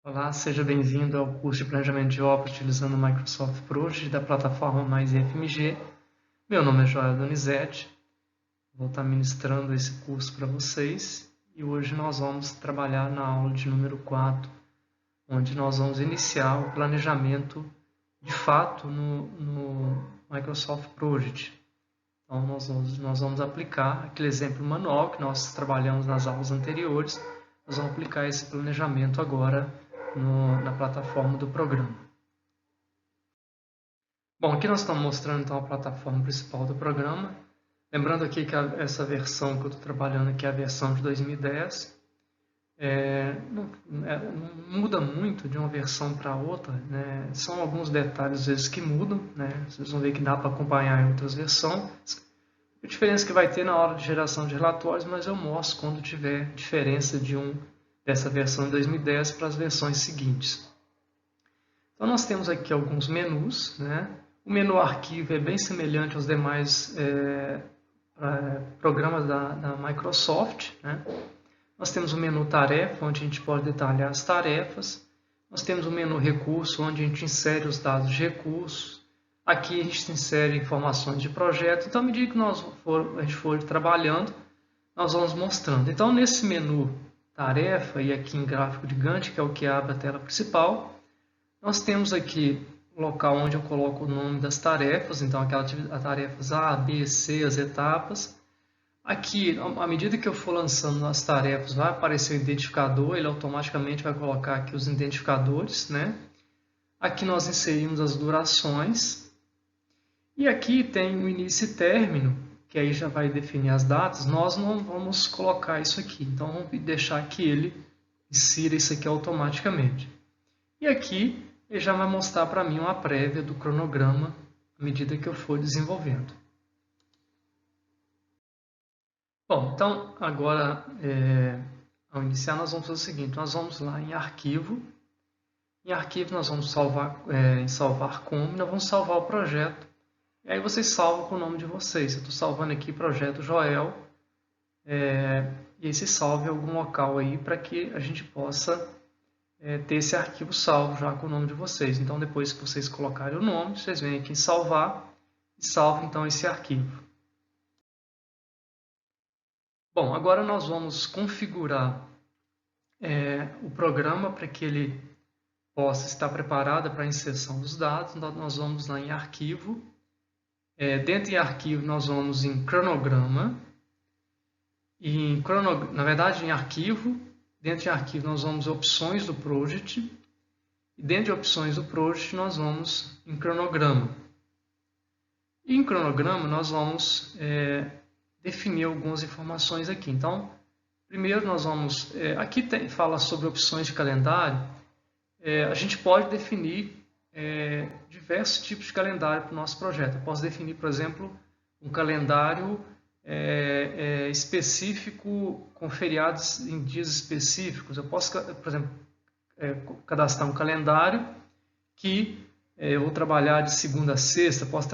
Olá, seja bem-vindo ao curso de Planejamento de Obras utilizando o Microsoft Project da plataforma Mais IFMG. Meu nome é Joel Donizete, vou estar ministrando esse curso para vocês e hoje nós vamos trabalhar na aula de número 4, onde nós vamos iniciar o planejamento de fato no Microsoft Project. Então, nós vamos aplicar aquele exemplo manual que nós trabalhamos nas aulas anteriores, nós vamos aplicar esse planejamento agora na plataforma do programa. Bom, aqui nós estamos mostrando então a plataforma principal do programa. Lembrando aqui que essa versão que eu estou trabalhando aqui é a versão de 2010. Não muda muito de uma versão para outra, né? São alguns detalhes às vezes que mudam, né? Vocês vão ver que dá para acompanhar em outras versões. A diferença que vai ter na hora de geração de relatórios, mas eu mostro quando tiver diferença dessa versão de 2010 para as versões seguintes. Então nós temos aqui alguns menus, né? O menu arquivo é bem semelhante aos demais programas da Microsoft, né? Nós temos o menu tarefa, onde a gente pode detalhar as tarefas. Nós temos o menu recurso, onde a gente insere os dados de recursos. Aqui a gente insere informações de projeto. Então, à medida que a gente for trabalhando, nós vamos mostrando. Então, nesse menu tarefa, e aqui em gráfico de Gantt, que é o que abre a tela principal, nós temos aqui o local onde eu coloco o nome das tarefas. Então, aquelas tarefas A, B, C, as etapas. Aqui, à medida que eu for lançando as tarefas, vai aparecer o identificador, ele automaticamente vai colocar aqui os identificadores, né? Aqui nós inserimos as durações. E aqui tem o início e término, que aí já vai definir as datas. Nós não vamos colocar isso aqui, então vamos deixar que ele insira isso aqui automaticamente. E aqui ele já vai mostrar para mim uma prévia do cronograma à medida que eu for desenvolvendo. Bom, então agora, ao iniciar, nós vamos fazer o seguinte: nós vamos lá em arquivo. Em arquivo nós vamos salvar, em salvar como, nós vamos salvar o projeto. E aí vocês salvam com o nome de vocês. Eu estou salvando aqui projeto Joel. E aí se salve em algum local aí para que a gente possa ter esse arquivo salvo já com o nome de vocês. Então depois que vocês colocarem o nome, vocês vêm aqui em salvar e salvam então esse arquivo. Bom, agora nós vamos configurar o programa para que ele possa estar preparado para a inserção dos dados. Então, nós vamos lá em arquivo. Dentro de arquivo nós vamos em cronograma. Na verdade, em arquivo. Dentro de arquivo nós vamos em opções do project. E dentro de opções do project nós vamos em cronograma. E em cronograma nós vamos definir algumas informações aqui. Então, primeiro nós vamos... aqui fala sobre opções de calendário. A gente pode definir diversos tipos de calendário para o nosso projeto. Eu posso definir, por exemplo, um calendário específico com feriados em dias específicos. Eu posso, por exemplo, cadastrar um calendário que eu vou trabalhar de segunda a sexta. Posso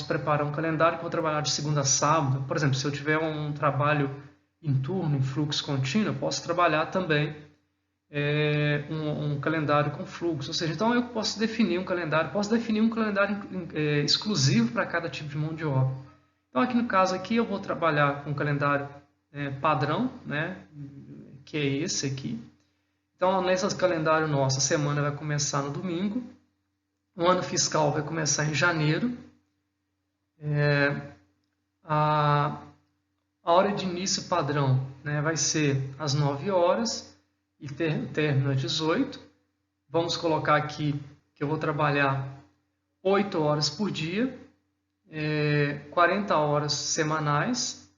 preparar um calendário que eu vou trabalhar de segunda a sábado. Por exemplo, se eu tiver um trabalho em turno, em fluxo contínuo, eu posso trabalhar também um calendário com fluxo. Ou seja, então eu posso definir um calendário, exclusivo para cada tipo de mão de obra. Então aqui no caso aqui eu vou trabalhar com um calendário padrão, né, que é esse aqui. Então nesse calendário nosso, a semana vai começar no domingo, o ano fiscal vai começar em janeiro, a hora de início padrão, né, vai ser às 9 horas, e término às 18. Vamos colocar aqui que eu vou trabalhar 8 horas por dia, 40 horas semanais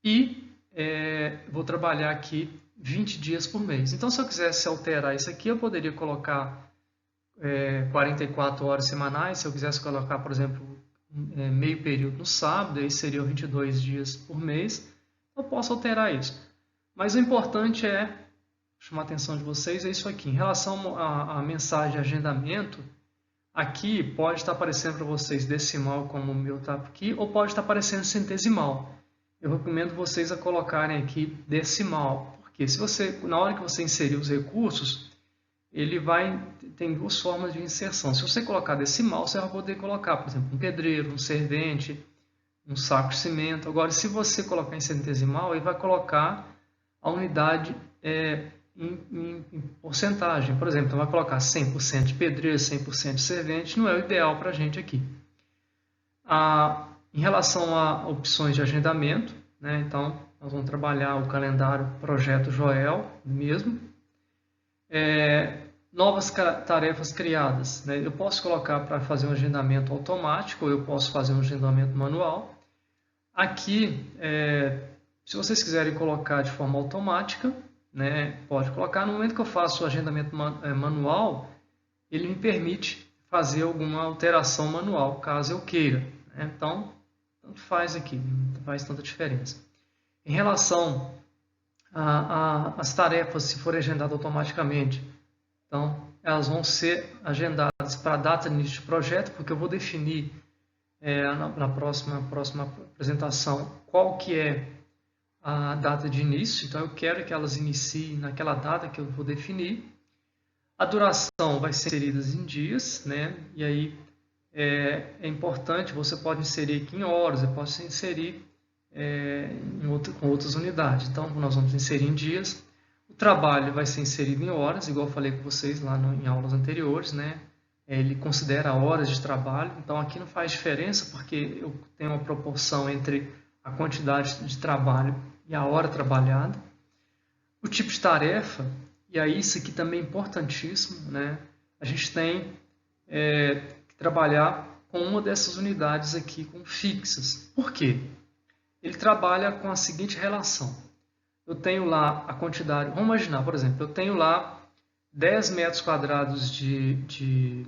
e vou trabalhar aqui 20 dias por mês. Então, se eu quisesse alterar isso aqui, eu poderia colocar 44 horas semanais. Se eu quisesse colocar, por exemplo, meio período no sábado, aí seriam 22 dias por mês. Eu posso alterar isso. Mas o importante chamar a atenção de vocês é isso aqui. Em relação à mensagem de agendamento, aqui pode estar aparecendo para vocês decimal, como o meu está aqui, ou pode estar aparecendo centesimal. Eu recomendo vocês a colocarem aqui decimal. Por Porque na hora que você inserir os recursos, tem duas formas de inserção. Se você colocar decimal, você vai poder colocar, por exemplo, um pedreiro, um servente, um saco de cimento. Agora, se você colocar em centesimal, ele vai colocar a unidade em porcentagem. Por exemplo, vai colocar 100% de pedreiro, 100% de servente. Não é o ideal para a gente aqui. Em relação a opções de agendamento, né, então, nós vamos trabalhar o calendário Projeto Joel mesmo. Novas tarefas criadas, né? Eu posso colocar para fazer um agendamento automático ou eu posso fazer um agendamento manual. Aqui, se vocês quiserem colocar de forma automática, né, pode colocar. No momento que eu faço o agendamento manual, ele me permite fazer alguma alteração manual, caso eu queira, né? Então, tanto faz aqui, não faz tanta diferença. Em relação às tarefas, se forem agendadas automaticamente, então, elas vão ser agendadas para a data de início de projeto, porque eu vou definir na próxima apresentação qual que é a data de início. Então, eu quero que elas iniciem naquela data que eu vou definir. A duração vai ser inserida em dias, né? E aí é importante, você pode inserir aqui em horas, você pode inserir com outras unidades. Então, nós vamos inserir em dias. O trabalho vai ser inserido em horas, igual eu falei com vocês lá em aulas anteriores, né? Ele considera horas de trabalho, então aqui não faz diferença porque eu tenho uma proporção entre a quantidade de trabalho e a hora trabalhada. O tipo de tarefa, e aí isso aqui também é importantíssimo, né? A gente tem que trabalhar com uma dessas unidades aqui com fixas. Por quê? Ele trabalha com a seguinte relação. Eu tenho lá a quantidade, vamos imaginar, por exemplo, eu tenho lá 10 metros quadrados de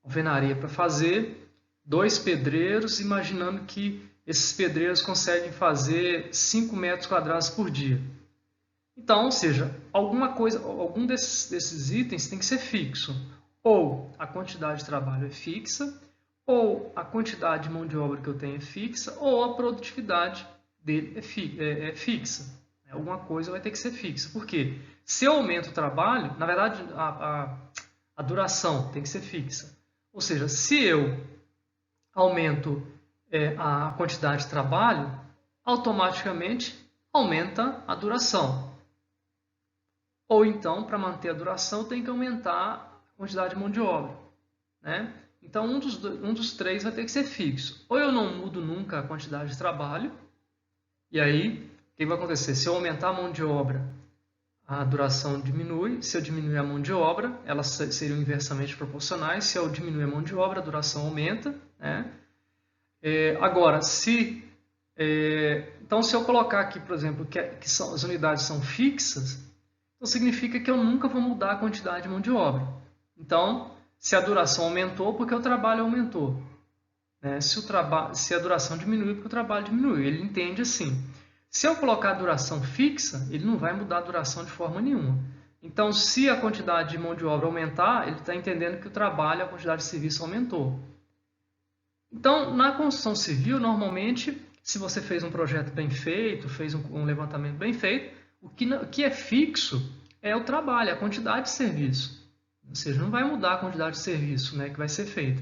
alvenaria para fazer, 2 pedreiros, imaginando que esses pedreiros conseguem fazer 5 metros quadrados por dia. Então, ou seja, algum desses itens tem que ser fixo. Ou a quantidade de trabalho é fixa, ou a quantidade de mão de obra que eu tenho é fixa, ou a produtividade dele é fixa. Alguma coisa vai ter que ser fixa. Por quê? Se eu aumento o trabalho, na verdade, a duração tem que ser fixa. Ou seja, se eu aumento a quantidade de trabalho, automaticamente aumenta a duração. Ou então, para manter a duração, tem que aumentar a quantidade de mão de obra, né? Então, um dos três vai ter que ser fixo. Ou eu não mudo nunca a quantidade de trabalho, e aí o que vai acontecer? Se eu aumentar a mão de obra, a duração diminui. Se eu diminuir a mão de obra, elas seriam inversamente proporcionais. Se eu diminuir a mão de obra, a duração aumenta, né? Agora, então, se eu colocar aqui, por exemplo, que as unidades são fixas, então significa que eu nunca vou mudar a quantidade de mão de obra. Então, se a duração aumentou, porque o trabalho aumentou, né? Se a duração diminuiu, porque o trabalho diminuiu. Ele entende assim. Se eu colocar a duração fixa, ele não vai mudar a duração de forma nenhuma. Então, se a quantidade de mão de obra aumentar, ele está entendendo que o trabalho, a quantidade de serviço aumentou. Então, na construção civil, normalmente, se você fez um projeto bem feito, fez um levantamento bem feito, o que é fixo é o trabalho, a quantidade de serviço. Ou seja, não vai mudar a quantidade de serviço, né, que vai ser feito.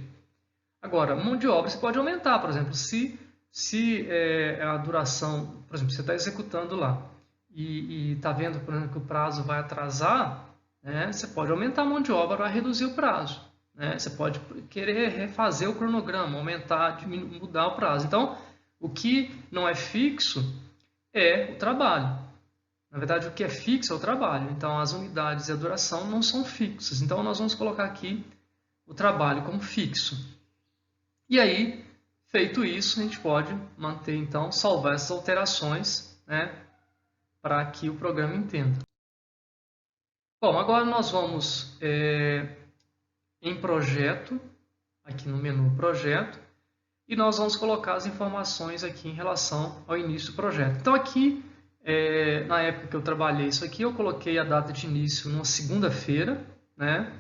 Agora, mão de obra você pode aumentar, por exemplo, se a duração, por exemplo, você está executando lá e está vendo, por exemplo, que o prazo vai atrasar, né, você pode aumentar a mão de obra para reduzir o prazo, né? Você pode querer refazer o cronograma, aumentar, mudar o prazo. Então, o que não é fixo é o trabalho. Na verdade, o que é fixo é o trabalho. Então, as unidades e a duração não são fixas. Então, nós vamos colocar aqui o trabalho como fixo. E aí, feito isso, a gente pode manter, então, salvar essas alterações, né, para que o programa entenda. Bom, agora nós vamos em projeto, aqui no menu projeto, e nós vamos colocar as informações aqui em relação ao início do projeto. Então, aqui, na época que eu trabalhei isso aqui, eu coloquei a data de início numa segunda-feira, né,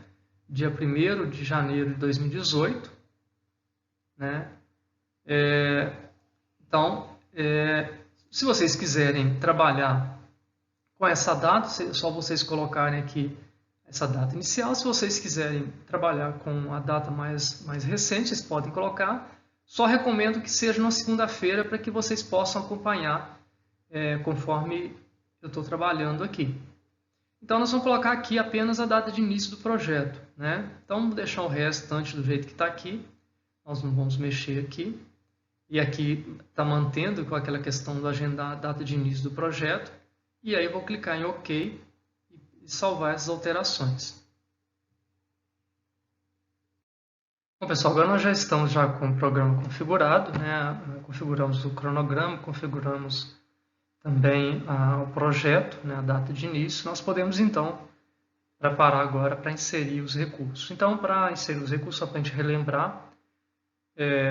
dia 1º de janeiro de 2018, né? Então, se vocês quiserem trabalhar com essa data, é só vocês colocarem aqui essa data inicial. Se vocês quiserem trabalhar com a data mais recente, vocês podem colocar. Só recomendo que seja na segunda-feira para que vocês possam acompanhar conforme eu estou trabalhando aqui. Então, nós vamos colocar aqui apenas a data de início do projeto, né? Então, vamos deixar o restante do jeito que está aqui. Nós não vamos mexer aqui. E aqui está mantendo com aquela questão do agendar a data de início do projeto. E aí eu vou clicar em OK e salvar essas alterações. Bom, pessoal, agora nós já estamos com o programa configurado, né? Configuramos o cronograma, configuramos também o projeto, né? A data de início. Nós podemos, então, preparar agora para inserir os recursos. Então, para inserir os recursos, só para a gente relembrar,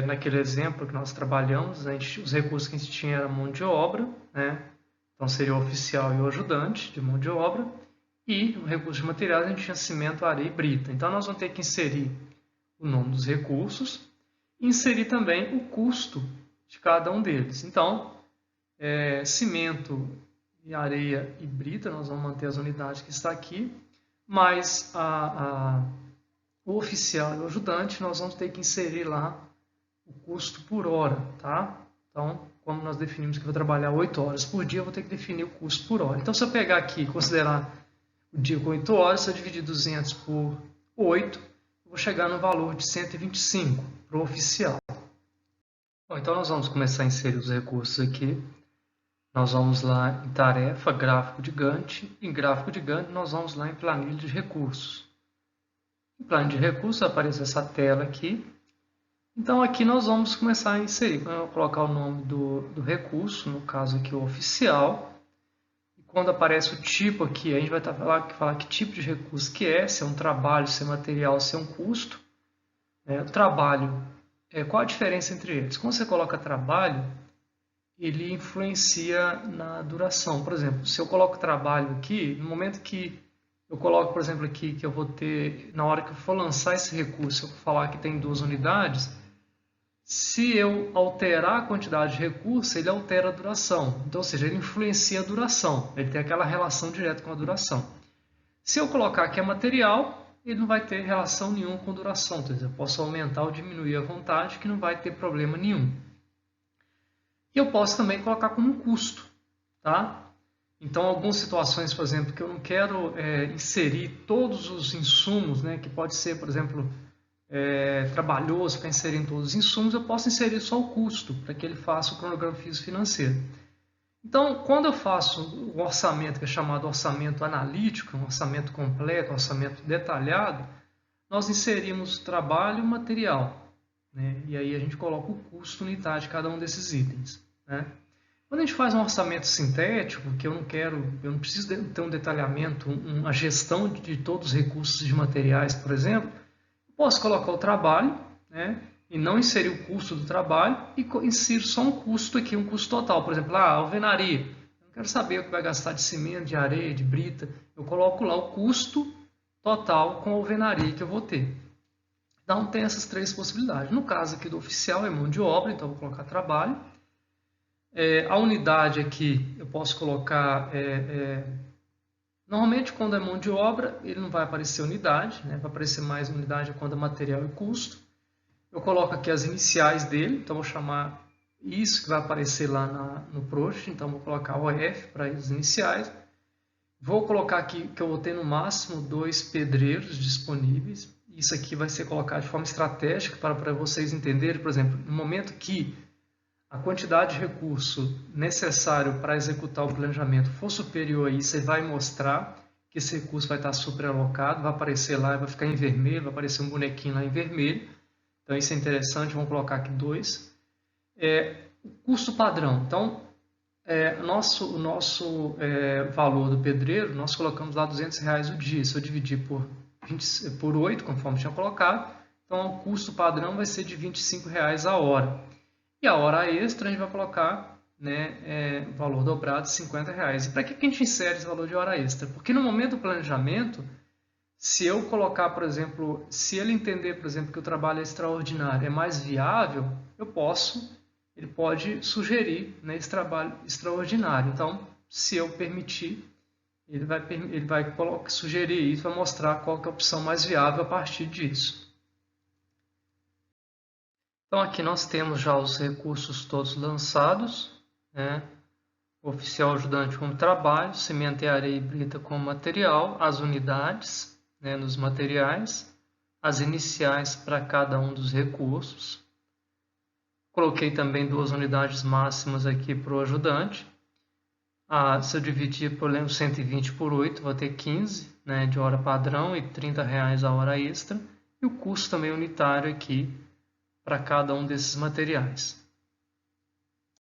naquele exemplo que nós trabalhamos, os recursos que a gente tinha era mão de obra, né? Então, seria o oficial e o ajudante de mão de obra. E o recurso de materiais, a gente tinha cimento, areia e brita. Então, nós vamos ter que inserir o nome dos recursos e inserir também o custo de cada um deles. Então, cimento, e areia e brita, nós vamos manter as unidades que está aqui, mas o oficial e o ajudante, nós vamos ter que inserir lá o custo por hora, tá? Então, como nós definimos que eu vou trabalhar 8 horas por dia, eu vou ter que definir o custo por hora. Então, se eu pegar aqui e considerar o dia com 8 horas, se eu dividir 200 por 8, eu vou chegar no valor de 125 para o oficial. Bom, então, nós vamos começar a inserir os recursos aqui. Nós vamos lá em tarefa, gráfico de Gantt. Em gráfico de Gantt, nós vamos lá em planilha de recursos. Em planilha de recursos, aparece essa tela aqui. Então, aqui nós vamos começar a inserir. Eu vou colocar o nome do recurso, no caso aqui o oficial. E quando aparece o tipo aqui, a gente vai falar que tipo de recurso que é, se é um trabalho, se é material, se é um custo. O trabalho, qual a diferença entre eles? Quando você coloca trabalho, ele influencia na duração. Por exemplo, se eu coloco trabalho aqui, no momento que eu coloco, por exemplo, aqui que eu vou ter, na hora que eu for lançar esse recurso, eu vou falar que tem 2 unidades, se eu alterar a quantidade de recurso, ele altera a duração. Então, ou seja, ele influencia a duração. Ele tem aquela relação direta com a duração. Se eu colocar aqui a material, ele não vai ter relação nenhuma com duração. Então, eu posso aumentar ou diminuir à vontade, que não vai ter problema nenhum. E eu posso também colocar como um custo, tá? Então, algumas situações, por exemplo, que eu não quero inserir todos os insumos, né, que pode ser, por exemplo, trabalhoso para inserir em todos os insumos, eu posso inserir só o custo, para que ele faça o cronograma físico-financeiro. Então, quando eu faço um orçamento, que é chamado orçamento analítico, um orçamento completo, um orçamento detalhado, nós inserimos trabalho e material. Né? E aí a gente coloca o custo unitário de cada um desses itens. Né? Quando a gente faz um orçamento sintético, que eu não preciso ter um detalhamento, uma gestão de todos os recursos de materiais, por exemplo, eu posso colocar o trabalho, né? E não inserir o custo do trabalho e insiro só um custo aqui, um custo total. Por exemplo, a alvenaria. Eu não quero saber o que vai gastar de cimento, de areia, de brita. Eu coloco lá o custo total com a alvenaria que eu vou ter. Então, tem essas 3 possibilidades. No caso aqui do oficial, é mão de obra, então eu vou colocar trabalho. A unidade aqui, eu posso colocar... Normalmente, quando é mão de obra, ele não vai aparecer unidade, né? Vai aparecer mais unidade quando é material e custo. Eu coloco aqui as iniciais dele, então vou chamar isso que vai aparecer lá no project, então vou colocar OF para as iniciais. Vou colocar aqui que eu vou ter no máximo 2 pedreiros disponíveis. Isso aqui vai ser colocado de forma estratégica para vocês entenderem, por exemplo, no momento que a quantidade de recurso necessário para executar o planejamento for superior a isso, você vai mostrar que esse recurso vai estar superalocado, vai aparecer lá, vai ficar em vermelho, vai aparecer um bonequinho lá em vermelho. Então, isso é interessante, vamos colocar aqui 2. O custo padrão. Então, o nosso valor do pedreiro, nós colocamos lá R$200 o dia. Se eu dividir por 8, conforme tinha colocado, então o custo padrão vai ser de R$25 a hora. E a hora extra a gente vai colocar, né, valor dobrado de R$50. E para que a gente insere esse valor de hora extra? Porque no momento do planejamento, se eu colocar, por exemplo, se ele entender, por exemplo, que o trabalho extraordinário é mais viável, ele pode sugerir, né, esse trabalho extraordinário. Então, se eu permitir, ele vai sugerir isso, vai mostrar qual que é a opção mais viável a partir disso. Então aqui nós temos já os recursos todos lançados, né? Oficial ajudante como trabalho, cimento e areia e brita como material, as unidades, né, nos materiais, as iniciais para cada um dos recursos. Coloquei também 2 unidades máximas aqui para o ajudante. Se eu dividir, por exemplo, 120 por 8, vou ter 15, né, de hora padrão e R$30 a hora extra. E o custo também unitário aqui para cada um desses materiais.